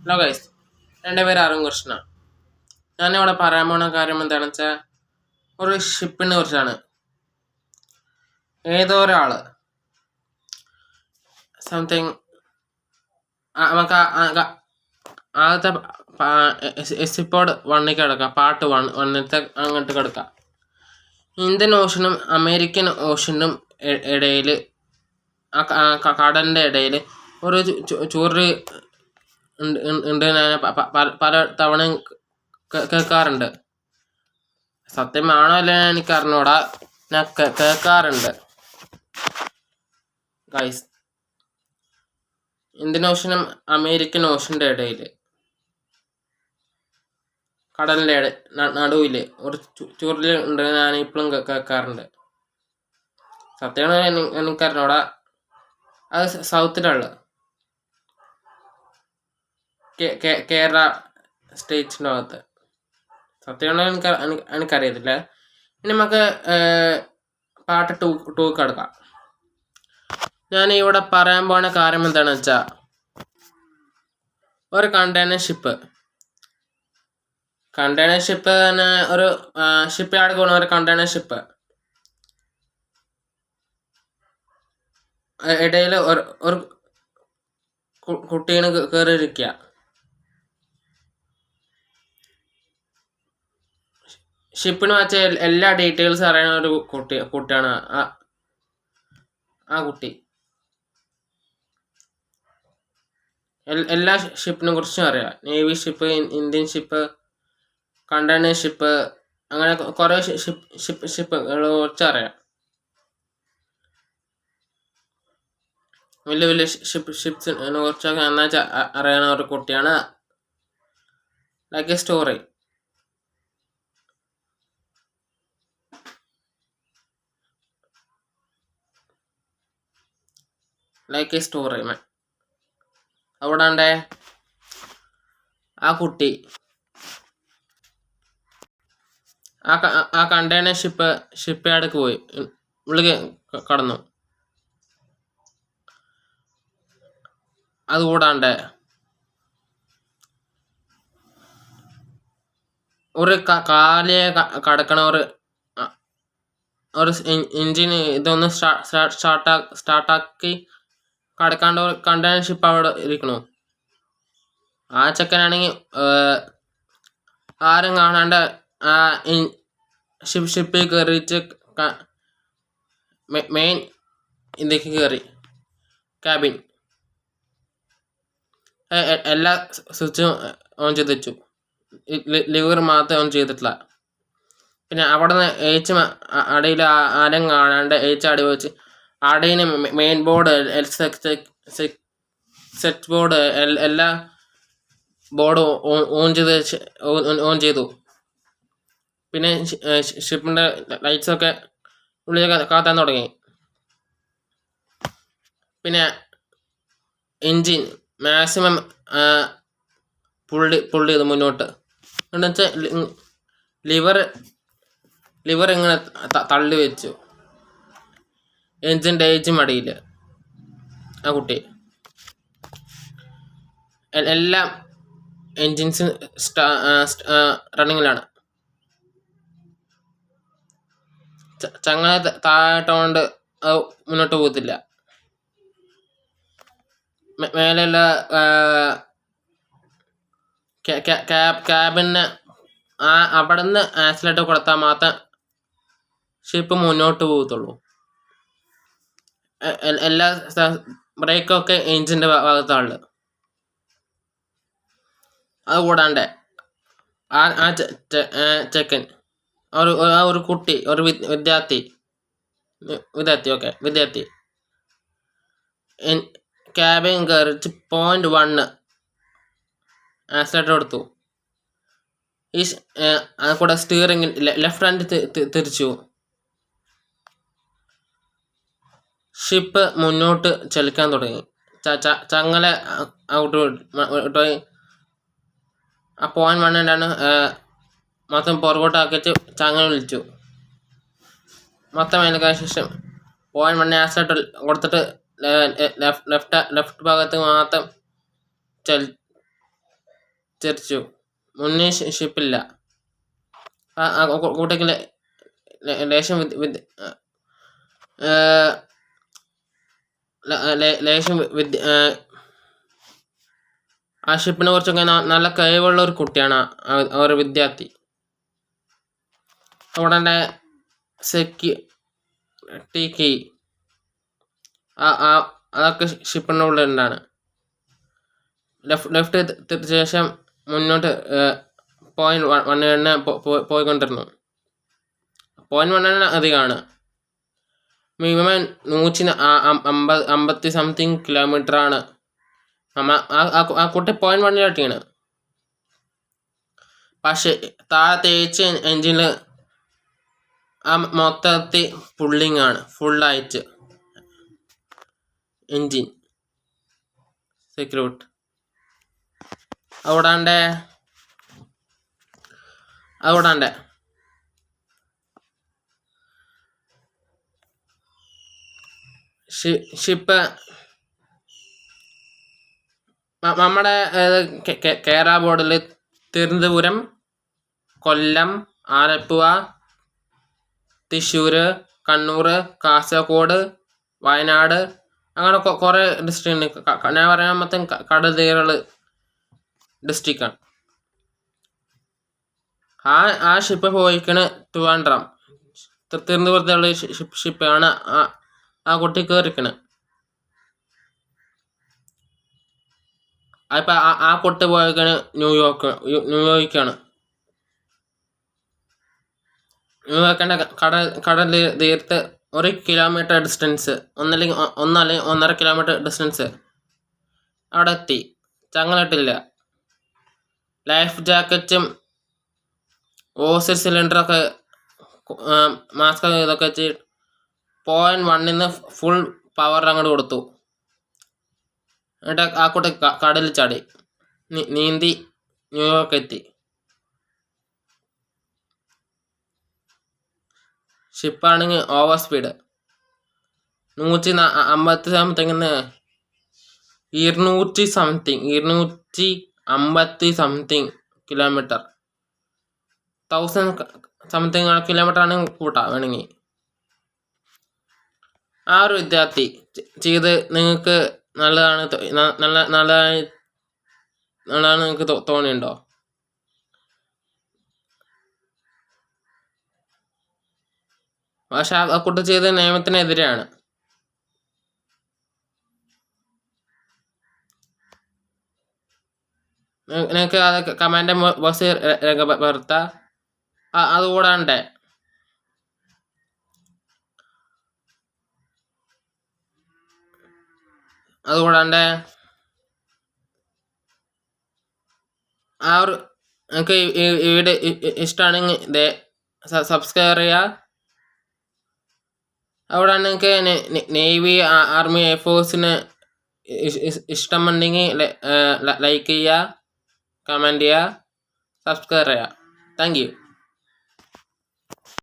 Hello guys, എൻ്റെ പേര് അരുൺ കൃഷ്ണ. ഞാനിവിടെ പറയാൻ പോണ കാര്യം എന്താണെന്ന് വെച്ചാൽ ഒരു ഷിപ്പിനെ കുറിച്ചാണ്. ഏതോ ഒരാൾ സംതിങ് നമുക്ക് ആദ്യത്തെ എസിപ്പോഡ് 1 കിടക്കാം, പാർട്ട് 1 അങ്ങോട്ട് കിടക്കാം. ഇന്ത്യൻ ഓഷനും അമേരിക്കൻ ഓഷനും ഇടയിൽ, കടലിൻ്റെ ഇടയിൽ ഒരു ചുരുൾ ഉണ്ട്. ഞാൻ പല തവണ കേൾക്കാറുണ്ട്. സത്യമാണോ അല്ല എനിക്ക് അറിഞ്ഞൂടാ, ഞാൻ കേൾക്കാറുണ്ട്. ഗൈസ്, ഇന്ത്യൻ ഓഷനും അമേരിക്കൻ ഓഷൻ്റെ ഇടയിൽ, കടലിൻ്റെ നടുവിൽ ഒരു ചുരുൾ ഉണ്ട്. ഞാൻ ഇപ്പോഴും കേൾക്കാറുണ്ട്. സത്യമാണോ എനിക്കറിഞ്ഞൂടാ. അത് സൗത്തിലുള്ള കേരള സ്റ്റേറ്റിൻ്റെ ഭാഗത്ത്. സത്യമാണോ എനിക്കറിയത്തില്ല. ഇനി നമുക്ക് പാർട്ട് 2 കിടക്കാം. ഞാൻ ഇവിടെ പറയാൻ പോണ കാര്യം എന്താണെന്ന് വെച്ചാൽ, ഒരു കണ്ടെയ്നർ ഷിപ്പ് തന്നെ, ഒരു ഷിപ്പ് യാർഡിൽ പോകുന്ന ഒരു കണ്ടെയ്നർ ഷിപ്പ് ഇടയിൽ ഒരു കുട്ടീനെ കയറിയിരിക്കുക. ഷിപ്പിന് വെച്ച എല്ലാ ഡീറ്റെയിൽസ് അറിയുന്ന ഒരു കുട്ടിയാണ് ആ കുട്ടി. എല്ലാ ഷിപ്പിനെ കുറിച്ചും അറിയാം. Navy ship, Indian ship, container ship, അങ്ങനെ കുറേ ഷിപ്പുകളെ കുറിച്ച് അറിയാം. വലിയ വലിയ ഷിപ്സിനെ കുറിച്ചൊക്കെ നന്നായി അറിയുന്ന ഒരു കുട്ടിയാണ്. Like A story. അവിടെ ആ കുട്ടി ആ കണ്ടെയ്നർ ഷിപ്പ് യാർഡിലേക്ക് പോയി, ഉള്ളിൽ കടന്നു. അതുകൂടാണ്ട് ഒരു കാലിയെ കടക്കണ ഒരു എഞ്ചിൻ ഇതൊന്ന് സ്റ്റാർട്ടാക്കി കടക്കാണ്ട് ഒരു കണ്ടെയ്നർ ഷിപ്പ് അവിടെ ഇരിക്കണു. ആ ചെക്കനാണെങ്കിൽ ആരും കാണാണ്ട് ആ ഷിപ്പിൽ കയറിയിട്ട് മെയിൻ ഇതിലേക്ക് കയറി. ക്യാബിൻ എല്ലാ സ്വിച്ചും ഓൺ ചെയ്ത് വെച്ചു. ലിവർ മാത്രമേ ഓൺ ചെയ്തിട്ടില്ല. പിന്നെ അവിടെ നിന്ന് അടിയിൽ ആരും കാണാണ്ട് അടി വെച്ച് അടിയിൽ മെയിൻ ബോർഡ്, സെറ്റ് ബോർഡ്, എല്ലാ ബോർഡ് ഓൺ ചെയ്തു. പിന്നെ ഷിപ്പിൻ്റെ ലൈറ്റ്സൊക്കെ ഉള്ളിൽ കത്താൻ തുടങ്ങി. പിന്നെ എൻജിൻ മാക്സിമം പുള്ളി ചെയ്തു മുന്നോട്ട്. എന്നുവെച്ചാൽ ലിവർ ഇങ്ങനെ തള്ളി വെച്ചു. എൻജിൻ്റെ മടിയിൽ ആ കുട്ടി. എല്ലാം എൻജിൻസ് റണ്ണിങ്ങിലാണ്. ചങ്ങല താഴോണ്ട് അത് മുന്നോട്ട് പോകത്തില്ല. മേലെയുള്ള ക്യാബിന് അവിടെ നിന്ന് ആക്സിലേറ്റർ കൊടുത്താൽ മാത്രം ഷിപ്പ് മുന്നോട്ട് പോകത്തുള്ളൂ. എല്ലാ ബ്രേക്കൊക്കെ എൻജിൻ്റെ ഭാഗത്താണ്. അതുകൂടാണ്ട് ആ ചെക്കൻ, ഒരു കുട്ടി, ഒരു വിദ്യാർത്ഥി ക്യാബിൻ കയറിച്ച് 0.1 ആക്സിലേറ്റർ കൊടുത്തു. ഈ കൂടെ സ്റ്റിയറിംഗ് ലെഫ്റ്റ് ഹാൻഡ് തിരിച്ചു. ഷിപ്പ് മുന്നോട്ട് ചലിക്കാൻ തുടങ്ങി. ചങ്ങല വിട്ടുപോയി. ആ 0.1 മൊത്തം പുറകോട്ടാക്കിയിട്ട് ചങ്ങല വിളിച്ചു. മൊത്തം അതിനൊക്കെ ശേഷം 0.1 ആക്സിലേറ്റർ കൊടുത്തിട്ട് ലെഫ്റ്റ് ഭാഗത്ത് മാത്രം തിരിച്ചു. മുന്നേ ഷിപ്പില്ല. കൂട്ടയ്ക്ക് ലേശം ആ ഷിപ്പിനെ കുറിച്ചൊക്കെ നല്ല കഴിവുള്ള ഒരു കുട്ടിയാണ് ഒരു വിദ്യാർത്ഥി. അവിടെ സെക്യൂരിറ്റി കീ അതൊക്കെ ഷിപ്പിൻ്റെ ഉള്ളിലുണ്ടാണ്. ലെഫ്റ്റ് തിരിച്ച ശേഷം മുന്നോട്ട് .1 പോയിക്കൊണ്ടിരുന്നു. .1 അധികമാണ്. മിനിമം 150 സംതിങ് കിലോമീറ്ററാണ്. ആ കുട്ടി .1 പക്ഷെ താഴത്തെ എൻജിനിൽ മൊത്തത്തിൽ പുള്ളിങ് ആണ്. ഫുള്ളായിട്ട് എൻജിൻ സെക്യൂരിറ്റി അവിടാണ്ട് ഷിപ്പ് നമ്മുടെ കേരള ബോർഡിൽ തിരുവനന്തപുരം, കൊല്ലം, ആലപ്പുഴ, തൃശ്ശൂർ, കണ്ണൂർ, കാസർഗോഡ്, വയനാട് അങ്ങനെ കുറേ ഡിസ്ട്രിക്ട് ഉണ്ട്. ഞാൻ പറയാൻ മൊത്തം കടൽ തീരങ്ങൾ ഡിസ്ട്രിക്റ്റാണ്. ആ ഷിപ്പ് പോയിക്കണ് ട്രിവാൻഡ്രം. തിരുവനന്തപുരത്തുള്ള ഷിപ്പാണ് ആ കുട്ടി കയറിക്കണ്. അപ്പം ആ കുട്ടി പോയിക്കണ് ന്യൂയോർക്കാണ്. ന്യൂയോർക്കിൻ്റെ കടൽ തീരത്ത് 1 കിലോമീറ്റർ ഡിസ്റ്റൻസ്, ഒന്നല്ലെങ്കിൽ 1.5 കിലോമീറ്റർ ഡിസ്റ്റൻസ് അവിടെ എത്തി. ചങ്ങലട്ടില്ല. ലൈഫ് ജാക്കറ്റും ഓക്സിജൻ സിലിണ്ടറൊക്കെ മാസ്ക് ഇതൊക്കെ വെച്ച് .1 ഫുൾ പവർ അങ്ങോട്ട് കൊടുത്തു. എന്നിട്ട് ആ കുട്ടി കടലിൽ ചാടി നീന്തി ന്യൂയോർക്ക് എത്തി. ഷിപ്പാണെങ്കിൽ over speed 150 something 250 something kilometre, 1000 something kilometre ആണെങ്കിൽ കൂട്ടാ വേണമെങ്കിൽ. ആ ഒരു വിദ്യാർത്ഥി ചെയ്ത് നിങ്ങൾക്ക് നല്ലതാണ് നിങ്ങൾക്ക് തോന്നിയുണ്ടോ? പക്ഷെ ആ കുട്ടി ചെയ്ത നിയമത്തിനെതിരെയാണ്. നിങ്ങൾക്ക് അത് കമാൻഡ് ബോക്സ് രേഖപ്പെടുത്താം. അതുകൂടാണ്ട് ആ ഒരു നിങ്ങൾക്ക് ഈ വീഡിയോ ഇഷ്ടമാണെങ്കിൽ സബ്സ്ക്രൈബ് ചെയ്യുക. അവിടെ നിങ്ങൾക്ക് നേവി, ആർമി, എയർഫോഴ്സിന് ഇഷ്ടമുണ്ടെങ്കിൽ ലൈക്ക് ചെയ്യുക, കമൻറ്റ് ചെയ്യുക, സബ്സ്ക്രൈബ് ചെയ്യുക. Thank you.